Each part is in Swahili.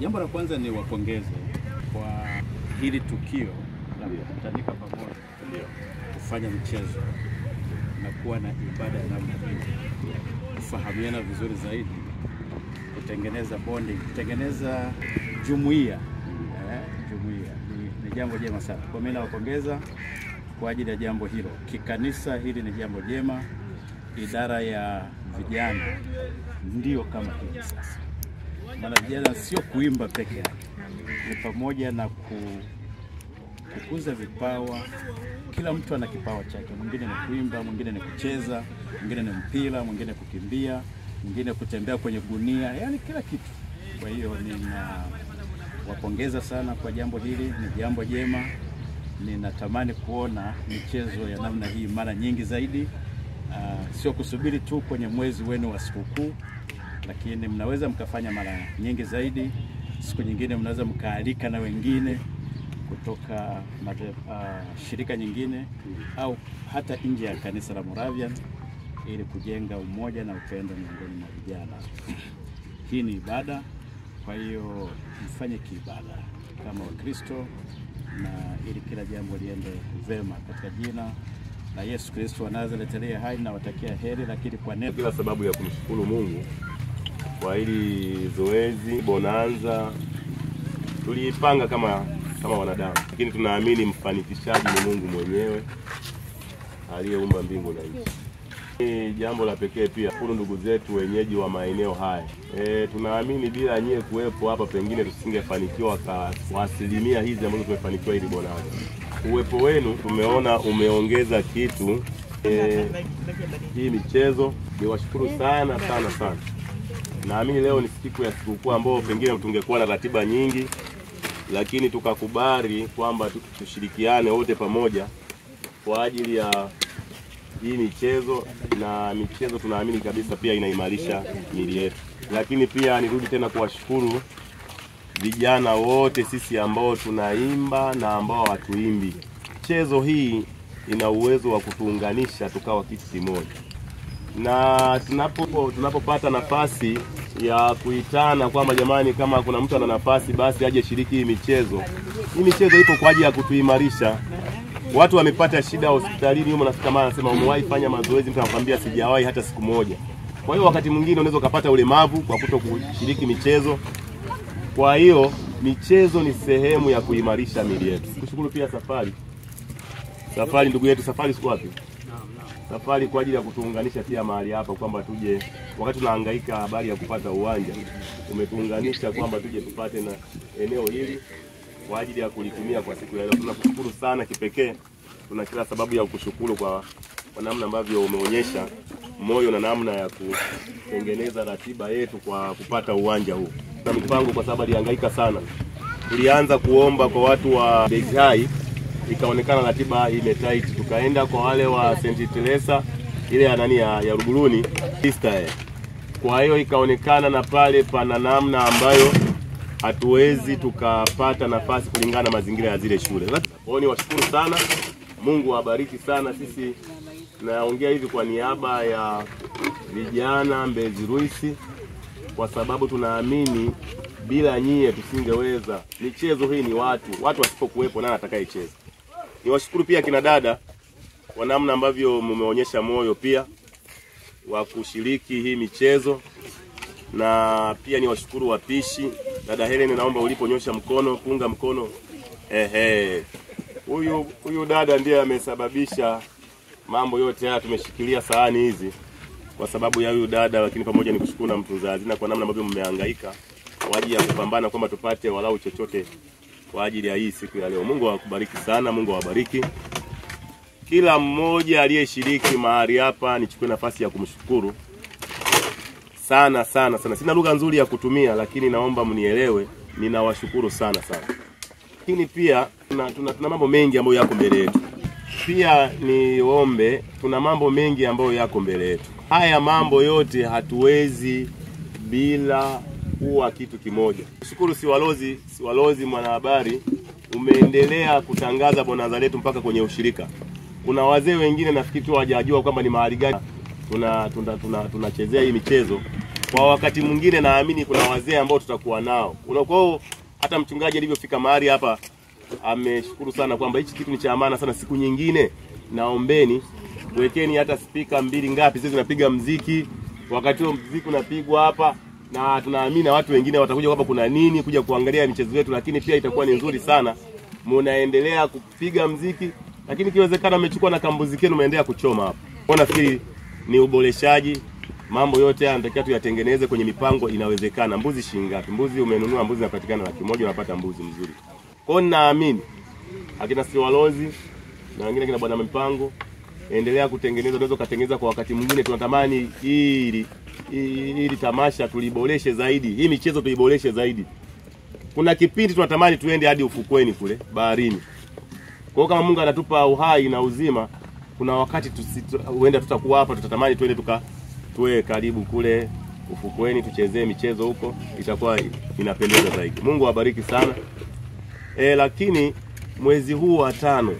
Jambo la kwanza ni wapongeze kwa hili tukio la kukutanika pamoja kufanya mchezo na kuwa na ibada ya namna hii, kufahamiana vizuri zaidi, kutengeneza bonding, kutengeneza jumuiya. Ni jambo jema sana. Kwa mimi nawapongeza kwa ajili ya jambo hilo. Kikanisa hili ni jambo jema. Idara ya vijana ndio kama hivi sasa. Maana vijana sio kuimba peke yake, ni pamoja na kukuza vipawa. Kila mtu ana kipawa chake. Mwingine ni kuimba, mwingine ni kucheza, mwingine ni mpira, mwingine kukimbia, mwingine kutembea kwenye gunia, yani kila kitu. Kwa hiyo ninawapongeza sana kwa jambo hili, ni jambo jema. Ninatamani kuona michezo ya namna hii mara nyingi zaidi. Sio kusubiri tu kwenye mwezi wenu wa sikukuu, lakini mnaweza mkafanya mara nyingi zaidi. Siku nyingine mnaweza mkaalika na wengine kutoka shirika nyingine au hata nje ya kanisa la Moravian, ili kujenga umoja na upendo miongoni mwa vijana. Hii ni ibada, kwa hiyo mfanye kiibada kama Wakristo, na ili kila jambo liende vema katika jina na Yesu Kristo wa Nazareti aliye hai. Na watakia heri, lakini kwa neno kila sababu ya kumshukuru Mungu kwa hili zoezi bonanza. Tulipanga kama wanadamu, lakini tunaamini mfanikishaji ni Mungu mwenyewe aliyeumba mbingu na nchi. Ni jambo la pekee pia kwa ndugu zetu wenyeji wa maeneo haya. Tunaamini bila nyie kuwepo hapa pengine tusingefanikiwa kwa asilimia hizi ambazo tumefanikiwa hili bonanza. Uwepo wenu tumeona umeongeza kitu hii michezo. Niwashukuru sana. Naamini leo ni siku ya sikukuu ambayo pengine tungekuwa na ratiba nyingi, lakini tukakubali kwamba tushirikiane wote pamoja kwa ajili ya hii michezo. Na michezo tunaamini kabisa pia inaimarisha miili yetu. Lakini pia nirudi tena kuwashukuru vijana wote sisi ambao tunaimba na ambao hatuimbi. Michezo hii ina uwezo wa kutuunganisha tukawa kitu kimoja. Na tunapopata nafasi ya kuitana kwamba jamani, kama kuna mtu ana nafasi basi aje shiriki hii michezo. Hii michezo ipo kwa ajili ya kutuimarisha. Watu wamepata shida hospitalini, huko nafika mara anasema umewahi fanya mazoezi, mtu anakuambia sijawahi hata siku moja. Kwa hiyo wakati mwingine unaweza kupata ulemavu kwa kutokushiriki michezo. Kwa hiyo michezo ni sehemu ya kuimarisha miili yetu. Kushukuru pia Safari ndugu yetu, Safari siku wapi? Safari kwa ajili ya kutuunganisha pia mahali hapa kwamba tuje, wakati tunahangaika habari ya kupata uwanja, umetuunganisha kwamba tuje tupate na eneo hili kwa ajili ya kulitumia kwa siku ya leo. Tunakushukuru sana kipekee. Tuna kila sababu ya kukushukuru kwa namna ambavyo umeonyesha moyo na namna ya kutengeneza ratiba yetu kwa kupata uwanja huu. Na mipango kwa sababu alihangaika sana. Tulianza kuomba kwa watu wa Begzai, ikaonekana ratiba imetight. Tukaenda kwa wale wa St. Teresa ile ya Ruguruni sister. Kwa hiyo ikaonekana na pale pana namna ambayo hatuwezi tukapata nafasi kulingana na mazingira ya zile shule. Kwa hiyo niwashukuru sana. Mungu awabariki sana. Sisi naongea hivi kwa niaba ya vijana Mbezi Ruisi, kwa sababu tunaamini bila nyie tusingeweza. Michezo hii ni watu wasipokuwepo nani atakayecheza. Niwashukuru pia kina dada kwa namna ambavyo mmeonyesha moyo pia wa kushiriki hii michezo. Na pia niwashukuru wapishi. Dada Helen, naomba uliponyosha mkono kuunga mkono. Huyu dada ndiye amesababisha mambo yote haya. Tumeshikilia sahani hizi kwa sababu ya huyu dada, lakini pamoja ni kushukuru na mtunza hazina kwa namna ambavyo mmehangaika kwa ajili ya kupambana kwamba tupate walau chochote kwa ajili ya hii siku ya leo. Mungu awabariki sana, Mungu awabariki. Kila mmoja aliyeshiriki mahali hapa, nichukue nafasi ya kumshukuru sana. Sina lugha nzuri ya kutumia, lakini naomba mnielewe, ninawashukuru sana. Lakini pia tuna mambo mengi ambayo yako mbele yetu. Pia niombe, tuna mambo mengi ambayo yako mbele yetu. Haya mambo yote hatuwezi bila kuwa kitu kimoja. Shukuru Siwalozi mwanahabari, umeendelea kutangaza bonanza letu mpaka kwenye ushirika. Kuna wazee wengine nafikiri tu hawajajua kwamba ni mahali gani tunachezea hii michezo. Kwa wakati mwingine naamini kuna wazee ambao tutakuwa nao. Unakuwa hata mchungaji alivyofika mahali hapa ameshukuru sana kwamba hichi kitu ni cha maana sana. Siku nyingine naombeni wekeni hata speaker 2 ngapi sisi tunapiga muziki, wakati huo muziki unapigwa hapa, na tunaamini watu wengine watakuja hapa kuna nini kuja kuangalia michezo yetu, lakini pia itakuwa ni nzuri sana. Mnaendelea kupiga muziki, lakini kiwezekana mmechukua na kambuzi kenu mnaendelea kuchoma hapa. Kwa nafikiri ni uboreshaji. Mambo yote haya natakiwa tuyatengeneze kwenye mipango, inawezekana. Mbuzi shilingi ngapi? Mbuzi umenunua mbuzi unapatikana 100,000 unapata mbuzi mzuri. Kwa hiyo naamini akina Siwalozi na wengine kina bwana mipango endelea kutengeneza, unaweza kutengeneza kwa wakati mwingine. Tunatamani ili tamasha tuliboreshe zaidi. Hii michezo tuiboreshe zaidi. Kuna kipindi tunatamani tuende hadi ufukweni kule baharini. Kwa hiyo kama Mungu anatupa uhai na uzima, kuna wakati huenda tutakuwa hapa, tutatamani tuende tuwe karibu kule ufukweni tuchezee michezo huko, itakuwa inapendeza zaidi. Mungu awabariki sana. Lakini mwezi huu wa 5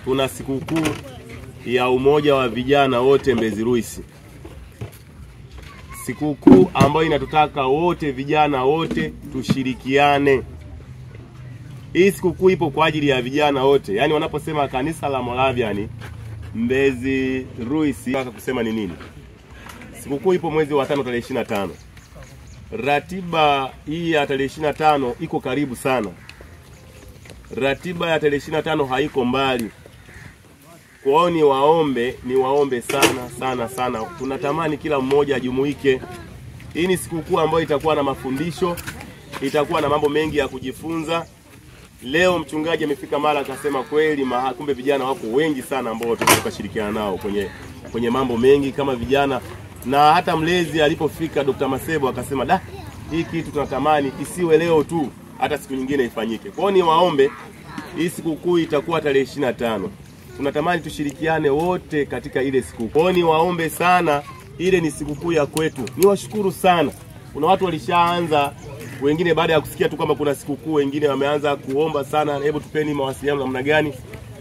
tuna sikukuu ya umoja wa vijana wote Mbezi Luis. Sikukuu ambayo inatutaka wote vijana wote tushirikiane. Hii sikukuu ipo kwa ajili ya vijana wote. Yaani wanaposema kanisa la Moravian Mbezi Luis, nataka kusema ni nini? Sikukuu ipo mwezi wa 5 tarehe 25. Ratiba hii ya tarehe 25 iko karibu sana. Ratiba ya tarehe 25 haiko mbali. Kwa hiyo ni waombe sana. Tunatamani kila mmoja ajumuike. Hii ni sikukuu ambayo itakuwa na mafundisho, itakuwa na mambo mengi ya kujifunza. Leo mchungaji amefika mara akasema kweli kumbe vijana wako wengi sana ambao tutashirikiana nao kwenye mambo mengi kama vijana. Na hata mlezi alipofika Dr. Masebo akasema hii kitu tunatamani isiwe leo tu, hata siku nyingine ifanyike. Kwa hiyo ni waombe, hii sikukuu itakuwa tarehe 25. Tunatamani tushirikiane wote katika ile sikukuu. Kwa hiyo ni waombe sana, ile ni sikukuu ya kwetu. Niwashukuru sana. Kuna watu walishaanza, wengine baada ya kusikia tu kama kuna sikukuu, wengine wameanza kuomba sana, hebu tupeni mawasiliano namna gani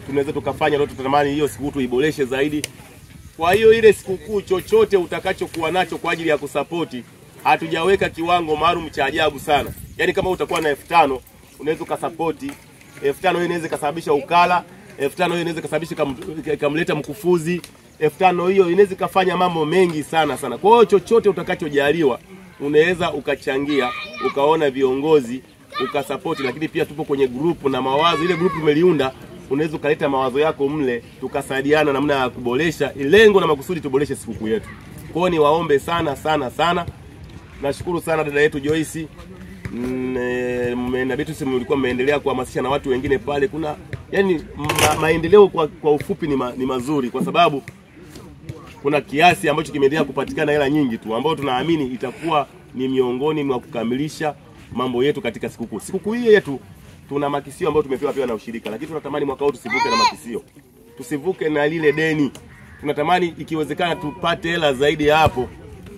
tunaweza tukafanya leo. Tunatamani hiyo sikukuu tuiboreshe zaidi. Kwa hiyo ile sikukuu chochote utakachokuwa nacho kwa ajili ya kusapoti, hatujaweka kiwango maalum cha ajabu sana. Yaani kama utakuwa na 5,000 unaweza ukasapoti 5,000, hiyo inaweza kusababisha ukala, 5,000 hiyo inaweza kusababisha kamleta mkufuzi, 5,000 hiyo inaweza kufanya mambo mengi sana. Kwa hiyo chochote utakachojaliwa unaweza ukachangia, ukaona viongozi, ukasapoti. Lakini pia tupo kwenye grupu na mawazo, ile grupu tumeliunda, unaweza ukaleta mawazo yako mle, tukasaidiana namna ya kuboresha lengo na makusudi tuboreshe sikukuu yetu. Kwa hiyo ni waombe sana. Nashukuru sana dada yetu Joyce. Na vitu mlikuwa mmeendelea kuhamasisha na watu wengine pale. Kuna yani maendeleo kwa ufupi ni mazuri, kwa sababu kuna kiasi ambacho kimeendelea kupatikana hela nyingi tu ambao tunaamini itakuwa ni miongoni mwa kukamilisha mambo yetu katika sikukuu. Sikukuu hii yetu tuna makisio ambayo tumepewa pia na ushirika, lakini tunatamani mwaka huu tusivuke na makisio. Tusivuke na lile deni. Tunatamani ikiwezekana tupate hela zaidi hapo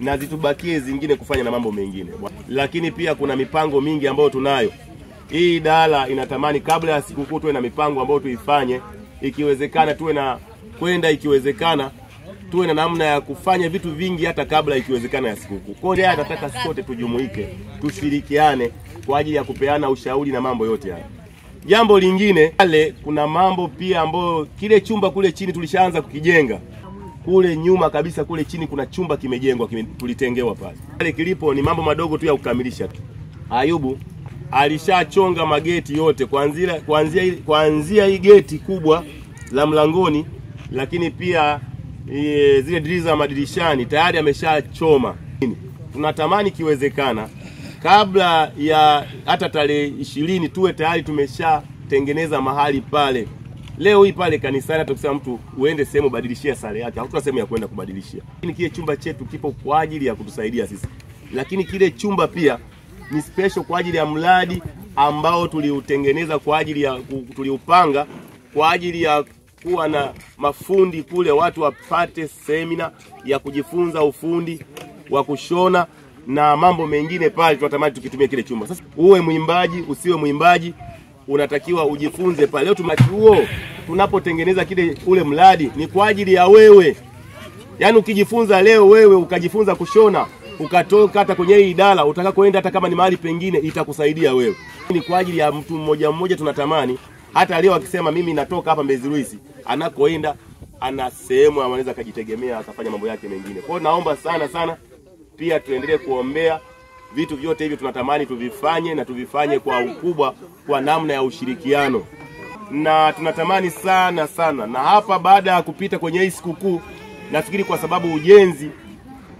na zitubakie zingine kufanya na mambo mengine. Lakini pia kuna mipango mingi ambayo tunayo. Hii idara inatamani kabla ya sikukuu tuwe na mipango ambayo tuifanye. Ikiwezekana tuwe na kwenda, ikiwezekana tuwe na namna ya kufanya vitu vingi hata kabla ikiwezekana ya sikukuu. Kwa hiyo nataka sote tujumuike, tushirikiane kwa ajili ya kupeana ushauri na mambo yote haya. Jambo lingine pale, kuna mambo pia ambayo kile chumba kule chini tulishaanza kukijenga. Kule nyuma kabisa kule chini kuna chumba kimejengwa, tulitengewa pale. Pale kilipo ni mambo madogo tu ya kukamilisha tu. Ayubu alishachonga mageti yote kuanzia hii geti kubwa la mlangoni, lakini pia zile dirisha za madirishani tayari ameshachoma. Tunatamani kiwezekana kabla ya hata tarehe 20 tuwe tayari tumeshatengeneza mahali pale. Leo hii pale kanisani hata kusema mtu uende sehemu badilishia sare yake, hakuna sehemu ya kwenda kubadilishia. Lakini kile chumba chetu kipo kwa ajili ya kutusaidia sisi. Lakini kile chumba pia ni special kwa ajili ya mradi ambao tuliutengeneza kwa ajili ya tuliupanga kwa ajili ya kuwa na mafundi kule, watu wapate semina ya kujifunza ufundi wa kushona na mambo mengine pale. Tunatamani tukitumia kile chumba. Sasa uwe mwimbaji usiwe mwimbaji, unatakiwa ujifunze pale. Leo tumachuo tunapotengeneza ule mradi ni kwa ajili ya wewe. Yaani ukijifunza leo wewe ukajifunza kushona, ukatoka hata kwenye hii idara utakakoenda, hata kama ni mahali pengine itakusaidia wewe. Ni kwa ajili ya mtu mmoja mmoja. Tunatamani hata leo akisema mimi natoka hapa Mbezi Luis, anakoenda ana sehemu anaweza kujitegemea akafanya mambo yake mengine. Kwa hiyo naomba sana sana pia tuendelee kuombea vitu vyote hivi, tunatamani tuvifanye na tuvifanye kwa ukubwa, kwa namna ya ushirikiano. Na tunatamani sana sana, na hapa baada ya kupita kwenye hii sikukuu, nafikiri kwa sababu ujenzi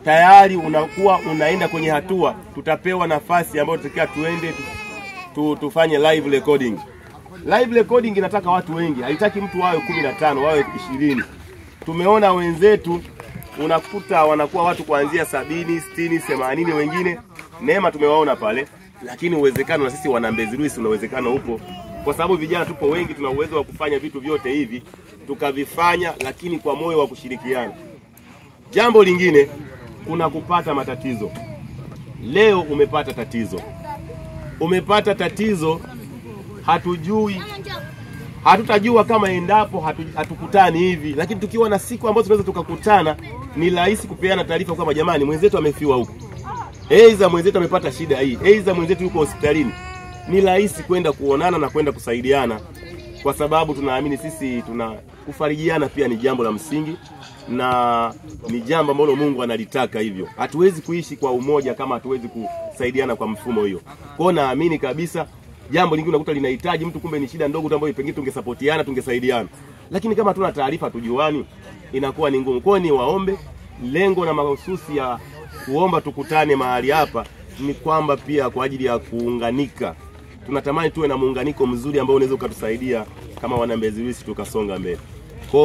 tayari unakuwa unaenda kwenye hatua, tutapewa nafasi ambayo tutakia tuende tufanye live recording. Live recording inataka watu wengi, haitaki mtu wawe 15, wawe 20. Tumeona wenzetu unakuta wanakuwa watu kuanzia 70, 60, 80 wengine. Neema tumewaona pale, lakini uwezekano na sisi wana Mbezi Luis una uwezekano huko. Kwa sababu vijana tupo wengi, tuna uwezo wa kufanya vitu vyote hivi, tukavifanya lakini kwa moyo wa kushirikiana. Jambo lingine, kuna kupata matatizo. Leo umepata tatizo. Umepata tatizo, hatutajua kama endapo hatukutani hivi, lakini tukiwa na siku ambazo tunaweza tukakutana, ni rahisi kupeana taarifa kama jamani, mwenzetu amefiwa huko. Aidha mwenzetu amepata shida hii, aidha mwenzetu yuko hospitalini. Ni rahisi kwenda kuonana na kwenda kusaidiana, kwa sababu tunaamini sisi kufarijiana pia ni jambo la msingi na ni jambo ambalo Mungu analitaka hivyo. Hatuwezi kuishi kwa umoja kama hatuwezi kusaidiana kwa mfumo hiyo. Kwa hiyo naamini kabisa jambo lingine unakuta linahitaji mtu, kumbe ni shida ndogo tu ambayo pengine tungesapotiana, tungesaidiana. Lakini kama hatuna taarifa, tujuani, inakuwa ni ngumu. Kwa hiyo ni waombe, lengo na mahususi ya kuomba tukutane mahali hapa ni kwamba pia kwa ajili ya kuunganika. Tunatamani tuwe na muunganiko mzuri ambao unaweza ukatusaidia kama wana Mbezi Luis tukasonga mbele. Kwa